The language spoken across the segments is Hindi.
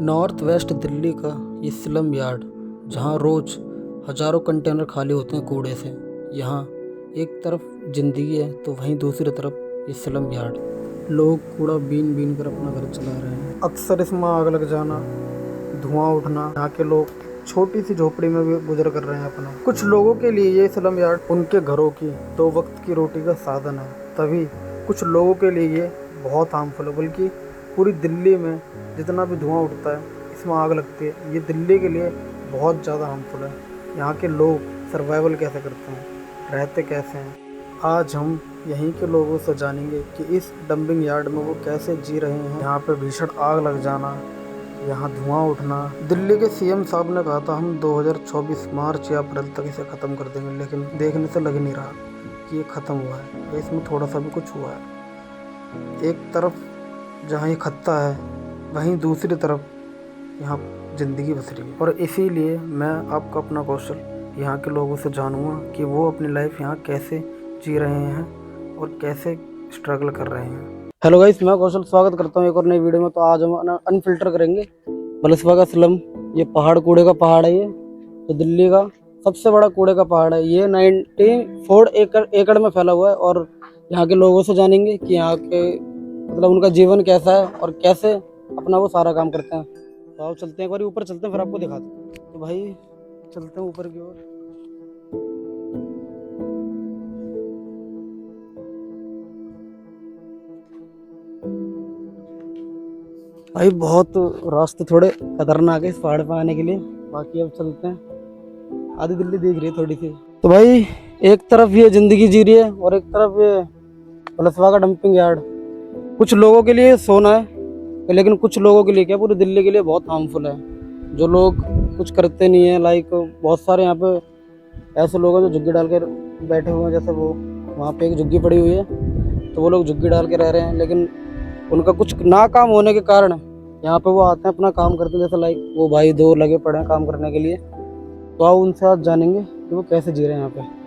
नॉर्थ वेस्ट दिल्ली का ये स्लम यार्ड, जहाँ रोज़ हज़ारों कंटेनर खाली होते हैं कूड़े से। यहाँ एक तरफ ज़िंदगी है तो वहीं दूसरी तरफ ये स्लम यार्ड। लोग कूड़ा बीन बीन कर अपना घर चला रहे हैं। अक्सर इसमें आग लग जाना, धुआं उठना, यहाँ के लोग छोटी सी झोपड़ी में भी गुजर कर रहे हैं अपना। कुछ लोगों के लिए ये स्लम यार्ड उनके घरों की 2 वक्त की रोटी का साधन है, तभी कुछ लोगों के लिए ये बहुत हार्मफुल है। बल्कि पूरी दिल्ली में जितना भी धुआं उठता है, इसमें आग लगती है, ये दिल्ली के लिए बहुत ज़्यादा हार्मफुल है। यहाँ के लोग सर्वाइवल कैसे करते हैं, रहते कैसे हैं, आज हम यहीं के लोगों से जानेंगे कि इस डंपिंग यार्ड में वो कैसे जी रहे हैं। यहाँ पे भीषण आग लग जाना, यहाँ धुआं उठना। दिल्ली के सीएम साहब ने कहा था हम 2024 मार्च या अप्रैल तक इसे ख़त्म कर देंगे, लेकिन देखने से लग नहीं रहा कि ये ख़त्म हुआ है या इसमें थोड़ा सा भी कुछ हुआ है। एक तरफ जहाँ ये खत्ता है, वहीं दूसरी तरफ यहाँ ज़िंदगी बस रही है। और इसीलिए मैं आपका अपना कौशल यहाँ के लोगों से जानूँगा कि वो अपनी लाइफ यहाँ कैसे जी रहे हैं और कैसे स्ट्रगल कर रहे हैं। हेलो गाइस, मैं कौशल स्वागत करता हूँ एक और नई वीडियो में। तो आज हम अनफिल्टर करेंगे बलसवा का स्लम। ये पहाड़ कूड़े का पहाड़ है, ये तो दिल्ली का सबसे बड़ा कूड़े का पहाड़ है। ये 94 एकड़ में फैला हुआ है। और यहाँ के लोगों से जानेंगे कि यहाँ के मतलब उनका जीवन कैसा है और कैसे अपना वो सारा काम करते हैं। तो आओ चलते हैं, एक बार ऊपर चलते हैं, फिर आपको दिखाते हैं। तो भाई चलते हैं ऊपर की ओर। भाई बहुत रास्ते थोड़े खतरनाक है इस पहाड़ पे आने के लिए, बाकी अब चलते हैं। आधी दिल्ली दिख रही है थोड़ी सी। तो भाई एक तरफ ये जिंदगी जी रही है और एक तरफ ये बलसवा का डंपिंग यार्ड। कुछ लोगों के लिए सोना है, लेकिन कुछ लोगों के लिए क्या, पूरी दिल्ली के लिए बहुत हार्मफुल है। जो लोग कुछ करते नहीं है, लाइक बहुत सारे यहाँ पे ऐसे लोग हैं जो झुग्गी डाल के बैठे हुए हैं। जैसे वो वहाँ पे एक झुग्गी पड़ी हुई है, तो वो लोग झुग्गी डाल के रह रहे हैं, लेकिन उनका कुछ ना काम होने के कारण यहाँ पे वो आते हैं, अपना काम करते हैं। जैसे लाइक वो भाई 2 लगे पड़े हैं काम करने के लिए। तो आओ उनसे आज जानेंगे कि वो कैसे जी रहे हैं यहाँ पे।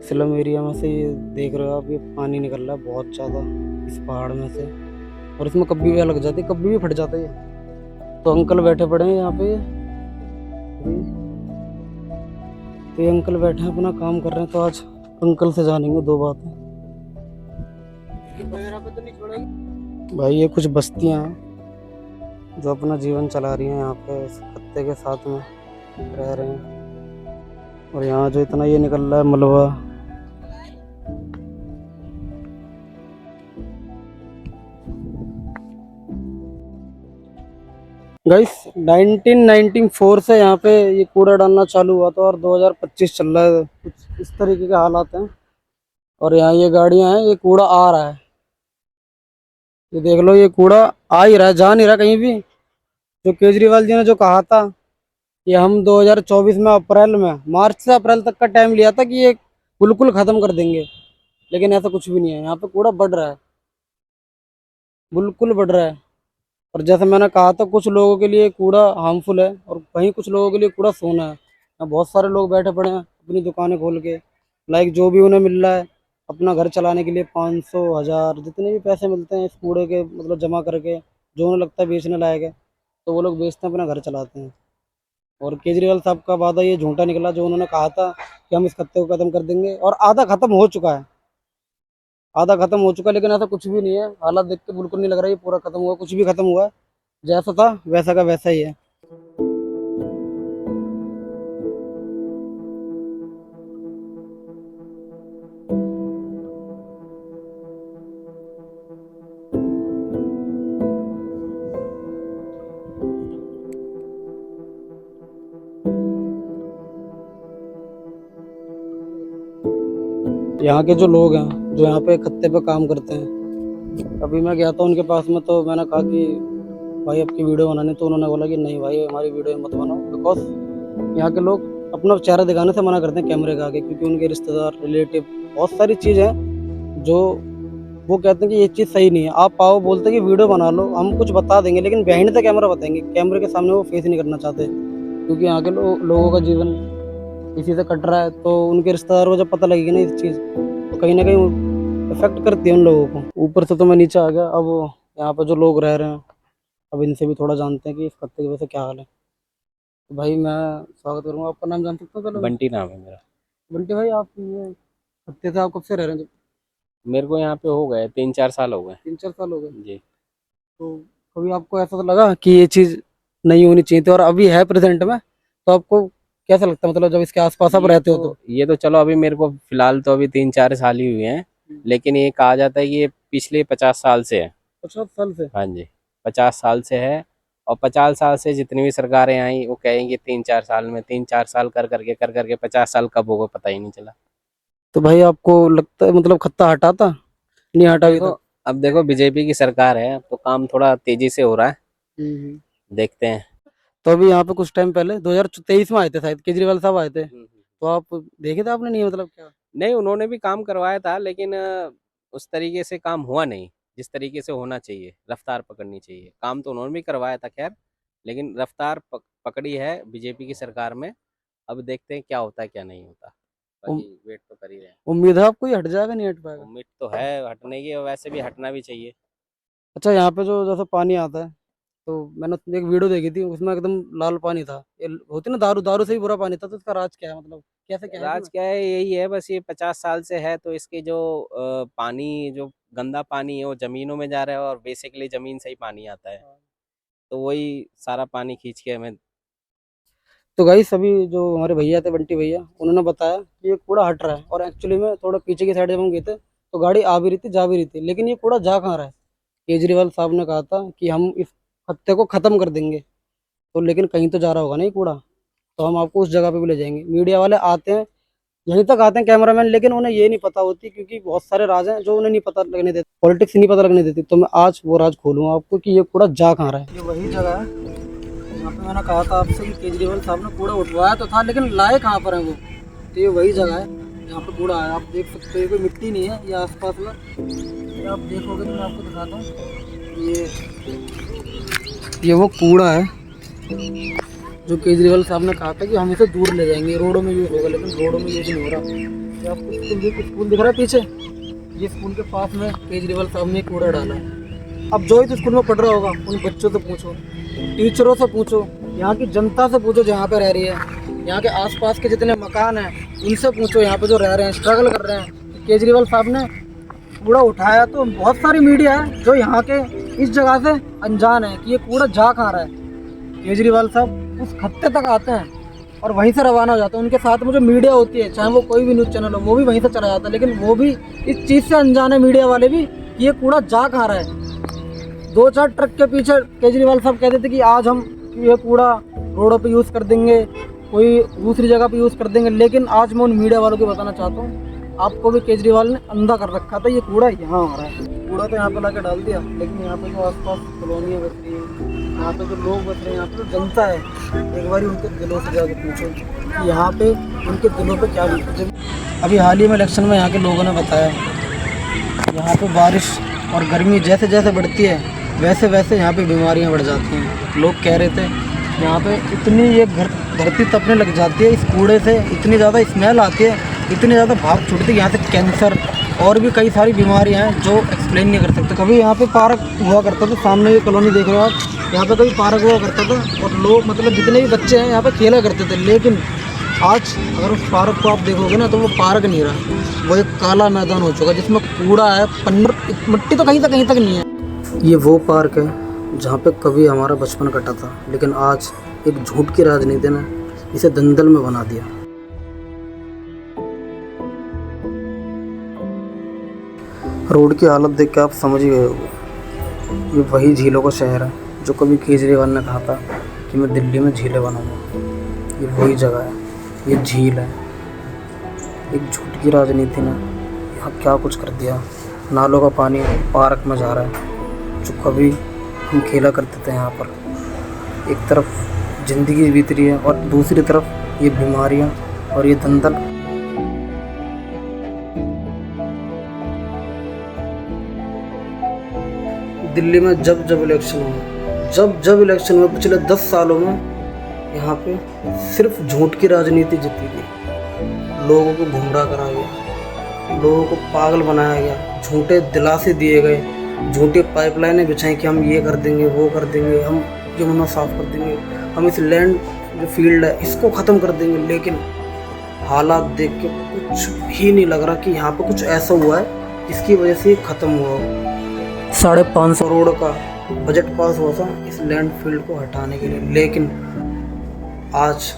स्लम एरिया में से ये देख रहे हो आप, ये पानी निकल रहा है बहुत ज़्यादा इस पहाड़ में से, और इसमें कभी भी लग जाती है, कभी भी फट जाता है ये। तो अंकल बैठे पड़े हैं यहाँ पे, तो ये अंकल बैठे हैं अपना काम कर रहे हैं। तो आज अंकल से जानेंगे 2 बातें। भाई ये कुछ बस्तियां हैं जो अपना जीवन चला रही हैं, यहाँ पे इस खत्ते के साथ में रह रहे हैं। और यहाँ जो इतना ये निकल रहा है मलबा, गाइस 1994 से यहाँ पे ये कूड़ा डालना चालू हुआ था और 2025 चल रहा है। कुछ इस तरीके के हालात हैं। और यहाँ ये गाड़ियां हैं, ये कूड़ा आ रहा है, ये देख लो, ये कूड़ा आ ही रहा है, जा नहीं रहा कहीं भी। जो केजरीवाल जी ने जो कहा था कि हम 2024 में अप्रैल में, मार्च से अप्रैल तक का टाइम लिया था कि ये बिल्कुल खत्म कर देंगे, लेकिन ऐसा कुछ भी नहीं है। यहाँ पे कूड़ा बढ़ रहा है, बिल्कुल बढ़ रहा है। और जैसे मैंने कहा था, कुछ लोगों के लिए कूड़ा हार्मफुल है और वहीं कुछ लोगों के लिए कूड़ा सोना है। यहाँ बहुत सारे लोग बैठे पड़े हैं अपनी दुकानें खोल के, लाइक जो भी उन्हें मिल रहा है अपना घर चलाने के लिए, 500 1000 जितने भी पैसे मिलते हैं इस कूड़े के मतलब जमा करके, जो उन्हें लगता है बेचने लायक है, तो वो लोग बेचते हैं, अपना घर चलाते हैं। और केजरीवाल साहब का वादा ये झूठा निकला, जो उन्होंने कहा था कि हम इस खत्ते को खत्म कर देंगे, और आधा खत्म हो चुका है, आधा खत्म हो चुका है। लेकिन ऐसा कुछ भी नहीं है, हालात देख के बिल्कुल नहीं लग रहा है ये पूरा खत्म हुआ, कुछ भी खत्म हुआ है। जैसा था वैसा का वैसा ही है। यहाँ के जो लोग हैं जो यहाँ पे खत्ते पे काम करते हैं, अभी मैं गया था उनके पास में, तो मैंने कहा कि भाई आपकी वीडियो बनानी, तो उन्होंने बोला कि नहीं भाई हमारी वीडियो मत बनाओ, बिकॉज यहाँ के लोग अपना चेहरा दिखाने से मना करते हैं कैमरे के आगे, क्योंकि उनके रिश्तेदार रिलेटिव बहुत सारी चीज़ हैं जो वो कहते हैं कि ये चीज़ सही नहीं है। आप आओ, बोलते हैं कि वीडियो बना लो, हम कुछ बता देंगे, लेकिन बिहाइंड द कैमरा बताएंगे, कैमरे के सामने वो फेस नहीं करना चाहते, क्योंकि यहाँ के लोगों का जीवन इसी से कट रहा है। तो उनके रिश्तेदारों को जब पता लगेगी ना इस चीज़, तो कहीं ना कहीं इफेक्ट करती है उन लोगों को। ऊपर से तो मैं नीचे आ गया, अब यहाँ पे जो लोग रह रहे हैं अब इनसे भी थोड़ा जानते हैं कि इस खत्ते की वजह से क्या हाल है। तो भाई मैं स्वागत करूँगा, आपका नाम जान सकता हूँ पहले? बंटी नाम है मेरा। बंटी भाई, आप ये खत्ते से आप कब से रह रहे हैं? मेरे को यहाँ पे हो गए 3-4 साल हो गए। 3-4 साल हो गए। जी। तो कभी आपको ऐसा तो लगा कि ये चीज़ नहीं होनी चाहिए थी और अभी है प्रेजेंट में, तो आपको कैसा लगता है, मतलब जब इसके आसपास आप रहते हो तो? ये तो चलो अभी मेरे को फिलहाल तो अभी 3-4 साल ही हुए हैं, लेकिन ये कहा जाता है कि ये पिछले 50 साल से है। 50 साल से? हाँ जी, 50 साल से है। और 50 साल से जितनी भी सरकारें आई वो कहेंगे 3-4 साल में, 3-4 साल कर करके 50 साल कब होगा पता ही नहीं चला। तो भाई आपको लगता है मतलब खत्ता हटा था, नहीं हटा अभी देखो, तक? अब देखो बीजेपी की सरकार है तो काम थोड़ा तेजी से हो रहा है। हम्म। देखते हैं। तो अभी यहाँ पे कुछ टाइम पहले 2023 में आए थे शायद, केजरीवाल साहब आए थे, हम्म। तो आप देखे थे आपने? नहीं मतलब क्या? नहीं, उन्होंने भी काम करवाया था, लेकिन उस तरीके से काम हुआ नहीं जिस तरीके से होना चाहिए। रफ्तार पकड़नी चाहिए। काम तो उन्होंने भी करवाया था खैर, लेकिन रफ्तार पकड़ी है बीजेपी की सरकार में। अब देखते हैं क्या होता है क्या नहीं होता। उम- बाकी वेट तो कर ही रहे हैं। उम्मीद है आपको ये हट जाएगा, नहीं हट पाएगा? उम्मीद तो है हटने की, और वैसे भी हटना भी चाहिए। अच्छा, यहाँ पे जो जैसे पानी आता है, तो मैंने एक वीडियो देखी थी, उसमें एकदम लाल पानी था। ये होती ना दारू, दारू से भी बुरा पानी था, तो इसका राज क्या है, मतलब कैसे क्या है इसमें? राज क्या है, यही है बस। ये 50 साल से है तो इसके जो पानी, जो गंदा पानी है वो जमीनों में जा रहा है, और बेसिकली जमीन से ही पानी आता है। तो वही सारा पानी खींच के हमें। तो गाइस सभी जो हमारे भैया थे, बंटी भैया, उन्होंने बताया कि ये कूड़ा हट रहा है, और एक्चुअली में थोड़ा पीछे की साइड जब हम गए थे तो गाड़ी आ भी रही थी, जा भी रही थी, लेकिन ये कूड़ा जा कहाँ रहा है? केजरीवाल साहब ने कहा था कि हम इस खत्ते को खत्म कर देंगे, तो लेकिन कहीं तो जा रहा होगा नहीं कूड़ा। तो हम आपको उस जगह पे भी ले जाएंगे। मीडिया वाले आते हैं, यहीं तक आते हैं कैमरामैन, लेकिन उन्हें ये नहीं पता होती, क्योंकि बहुत सारे राज हैं जो उन्हें नहीं पता लगने देते, पॉलिटिक्स नहीं पता लगने देती। तो मैं आज वो राज खोलूंगा आपको कि ये कूड़ा जा कहाँ रहा है। ये वही जगह है यहाँ पे मैंने कहा था आपसे कि केजरीवाल साहब ने कूड़ा उठवाया तो था, लेकिन लाए कहाँ पर है वो? तो ये वही जगह है जहाँ पे कूड़ा है। आप देख सकते हो, ये कोई मिट्टी नहीं है ये आसपास में। ये आप देखोगे तो मैं आपको दिखाता हूँ। ये वो कूड़ा है जो केजरीवाल साहब ने कहा था कि हम इसे दूर ले जाएंगे, रोडों में यूज होगा, लेकिन रोडों में यूज नहीं हो रहा। ये आपको स्कूल दिख रहा है पीछे, ये स्कूल के पास में केजरीवाल साहब ने कूड़ा डाला है। अब जो ही स्कूल में पढ़ रहा होगा उन बच्चों से पूछो, टीचरों से पूछो, यहाँ की जनता से पूछो जहाँ पे रह रही है, यहाँ के आसपास के जितने मकान हैं उनसे पूछो, यहाँ पे जो रह रहे हैं, स्ट्रगल कर रहे हैं। केजरीवाल साहब ने कूड़ा उठाया, तो बहुत सारी मीडिया है जो यहाँ के इस जगह से अनजान है कि ये कूड़ा जा कहाँ रहा है। केजरीवाल साहब उस खत्ते तक आते हैं और वहीं से रवाना हो जाते हैं। उनके साथ में जो मीडिया होती है, चाहे वो कोई भी न्यूज़ चैनल हो, वो भी वहीं से चला जाता है, लेकिन वो भी इस चीज़ से अनजान है, मीडिया वाले भी, कि ये कूड़ा जा कहाँ रहा है। 2-4 ट्रक के पीछे केजरीवाल साहब कहते थे कि आज हम ये कूड़ा रोडों पे यूज़ कर देंगे, कोई दूसरी जगह पे यूज़ कर देंगे, लेकिन आज मैं उन मीडिया वालों को बताना चाहता हूँ, आपको भी केजरीवाल ने अंधा कर रखा था। ये कूड़ा यहाँ आ रहा है, कूड़ा तो यहाँ पे ला के डाल दिया, लेकिन यहाँ पे जो आसपास कॉलोनियाँ बस रही हैं, यहाँ पे जो लोग बस रहे हैं, यहाँ पे जो जनता है, एक बार उनके दिलों से जाके पूछो कि यहाँ पे उनके दिलों पे क्या बीतती है। अभी हाल ही में इलेक्शन में यहाँ के लोगों ने बताया, यहाँ पे बारिश और गर्मी जैसे जैसे बढ़ती है वैसे वैसे यहाँ पे बीमारियाँ बढ़ जाती हैं। लोग कह रहे थे यहाँ पे इतनी ये धरती तपने लग जाती है इस कूड़े से, इतनी ज़्यादा स्मेल आती है, इतनी ज़्यादा भाप छूटती है यहाँ से, कैंसर और भी कई सारी बीमारियाँ हैं जो एक्सप्लेन नहीं कर सकते। कभी यहाँ पे पार्क हुआ करता था, सामने ये कॉलोनी देख रहे हो आप, यहाँ पे कभी पार्क हुआ करता था और लोग मतलब जितने भी बच्चे हैं यहाँ पे खेला करते थे, लेकिन आज अगर उस पार्क को आप देखोगे ना तो वो पार्क नहीं रहा, वो एक काला मैदान हो चुका जिसमें कूड़ा है, पन्नर, मिट्टी तो कहीं तक नहीं है। ये वो पार्क है जहाँ पे कभी हमारा बचपन कटा था, लेकिन आज एक झूठ की राजनीति ने इसे दलदल में बना दिया। रोड की हालत देख के आप समझ ही गए होंगे, ये वही झीलों का शहर है जो कभी केजरीवाल ने कहा था कि मैं दिल्ली में झीलें बनाऊंगा। ये वही जगह है, ये झील है। एक झूठ की राजनीति ने यहाँ क्या कुछ कर दिया। नालों का पानी पार्क में जा रहा है, जो कभी हम खेला करते थे यहाँ पर। एक तरफ ज़िंदगी बीत रही है और दूसरी तरफ ये बीमारियाँ और ये दलदल। दिल्ली में जब जब इलेक्शन हुआ पिछले 10 सालों में, यहाँ पे सिर्फ झूठ की राजनीति जीती थी। लोगों को गुमराह करा गया, लोगों को पागल बनाया गया, झूठे दिलासे दिए गए, झूठी पाइपलाइनें बिछाई कि हम ये कर देंगे, वो कर देंगे, हम यमुना साफ कर देंगे, हम इस लैंड जो फील्ड है इसको ख़त्म कर देंगे। लेकिन हालात देख के कुछ ही नहीं लग रहा कि यहाँ पे कुछ ऐसा हुआ है जिसकी वजह से ये ख़त्म हुआ हो। 550 करोड़ का बजट पास हुआ था इस लैंड फील्ड को हटाने के लिए, लेकिन आज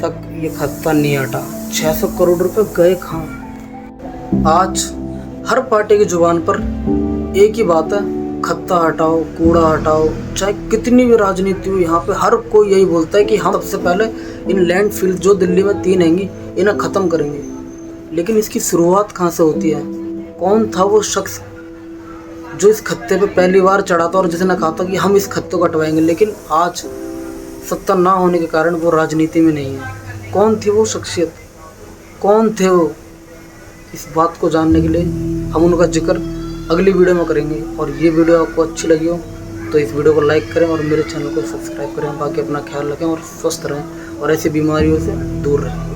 तक ये खत्ता नहीं हटा। 600 करोड़ रुपए गए कहाँ? आज हर पार्टी की जुबान पर एक ही बात है, खत्ता हटाओ, कूड़ा हटाओ। चाहे कितनी भी राजनीति हो, यहाँ पे हर कोई यही बोलता है कि हम सबसे पहले इन लैंड फील्ड जो दिल्ली में 3 हैंगी इन्हें ख़त्म करेंगे। लेकिन इसकी शुरुआत कहाँ से होती है? कौन था वो शख्स जो इस खत्ते पे पहली बार चढ़ा था और जिसने कहा था कि हम इस खत्ते को हटवाएंगे? लेकिन आज सत्ता ना होने के कारण वो राजनीति में नहीं है। कौन थी वो शख्सियत, कौन थे वो? इस बात को जानने के लिए हम उनका जिक्र अगली वीडियो में करेंगे। और ये वीडियो आपको अच्छी लगी हो तो इस वीडियो को लाइक करें और मेरे चैनल को सब्सक्राइब करें। बाकी अपना ख्याल रखें और स्वस्थ रहें और ऐसी बीमारियों से दूर रहें।